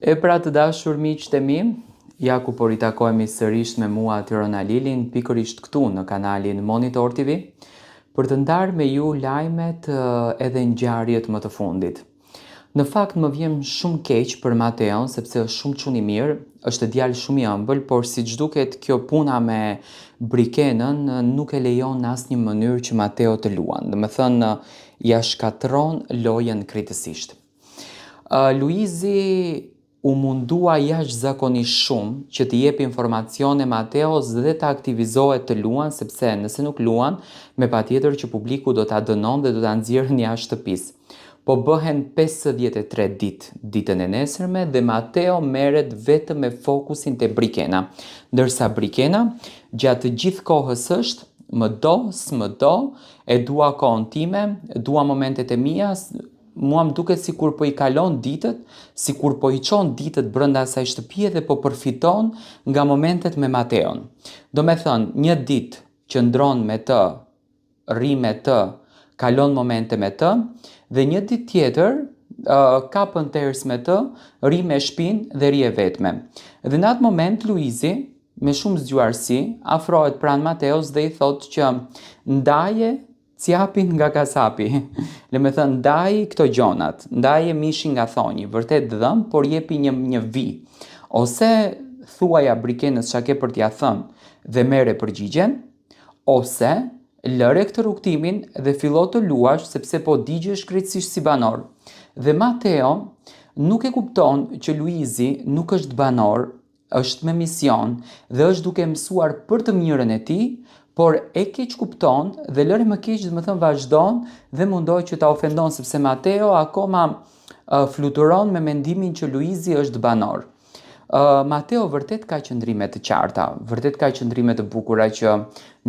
E pra të dashur miqtë e mi, ja ku po ritakojemi sërish me mua Tirona Lilin, pikërisht këtu në kanalin Monitor TV, për të ndarë me ju lajmet edhe ngjarjet më të fundit. Në fakt më vjen shumë keq për Mateon, sepse është shumë çun i mirë, është djalë shumë i ëmbël, por siç duket kjo puna me Brikenën nuk e lejon në asnjë mënyrë që Mateo të luan. Domethënë ja shkatron lojën krejtësisht. Luizi u mundua jashtëzakonisht shumë që t'i jep informacione Mateos dhe të aktivizohet të luan, sepse nëse nuk luan, me patjetër që publiku do ta dënon dhe do ta nxjerrë jashtë shtëpisë. Po bëhen 53 ditën e nesërme dhe Mateo merret vetëm me fokusin te Brikena, ndërsa Brikena gjatë gjithë kohës është më do, s'më do, e dua kohën time, dua momentet e mia. Mua më duket sikur po i kalon ditët, sikur po i çon ditët brenda asaj shtëpie dhe po përfiton nga momentet me Mateon. Do me thënë, një ditë qëndron me të, rri me të, kalon momente me të, dhe një ditë tjetër kapën ters me të, rri me shpinë dhe rri e vetme. Dhe në atë moment Luizi, me shumë zgjuarsi, afrohet pranë Mateos dhe i thotë që ndaje cjapin nga kasapi. Le me thënë, ndaj këto gjonat, ndaje mishin nga thonji, vërtet dhëm, por jepi një vi. Ose thuaja Brikenës çka ke për t'ia thënë dhe merre përgjigjen, ose lëre këtë rrugtimin dhe fillo të luash sepse po digjesh krejtësisht si banor. Dhe Mateo nuk e kupton që Luizi nuk është banor, është me mision dhe është duke mësuar për të mirën e tij, por e keq kupton dhe lëre më keq dhe më thënë vazhdon dhe mundoj që ta ofendon sepse Mateo akoma fluturon me mendimin që Luizi është banor. Mateo vërtet ka qëndrime të qarta, vërtet ka qëndrime të bukura që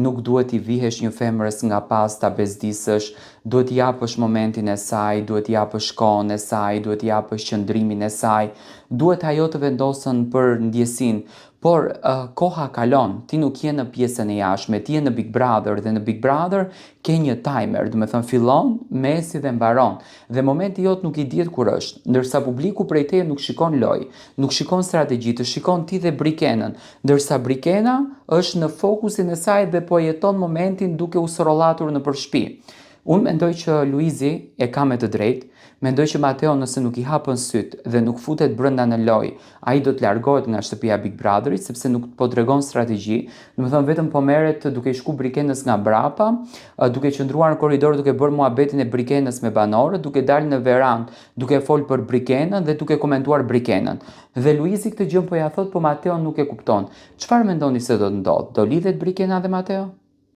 nuk duhet i vihesh një femrës nga pas ta bezdisësh, duhet i japësh momentin e saj, duhet i japësh kohën e saj, duhet i japësh qëndrimin e saj, duhet ajo të vendosën për ndjesin, por koha kalon, ti nuk je në pjesën e jashtme, ti je në Big Brother dhe në Big Brother ke një timer, do me thënë fillon, mesi dhe mbaron, dhe momenti jot nuk i diet kur është, ndërsa publiku prej teje nuk shikon loj, nuk shikon strategji, të shikon ti dhe Brikenën, ndërsa Brikena është në fokusin e saj dhe po jeton momentin duke u sorollatur në përshpi. Unë mendoj që Luizi e ka me të drejtë, mendoj që Mateo nëse nuk i hapën syt dhe nuk futet brenda në loj, ai do të largohet nga shtëpia Big Brotherit sepse nuk po tregon strategji, do të thonë vetëm po merret duke i shku Brikenës nga brapa, duke qëndruar në korridor duke bërë muhabetin e Brikenës me banorët, duke dalë në verandë, duke fol për Brikenën dhe duke komentuar Brikenën. Dhe Luizi këtë gjë po ja thot, po Mateo nuk e kupton. Çfarë mendoni se do të ndodhë? Do lidhet Brikena dhe Mateo?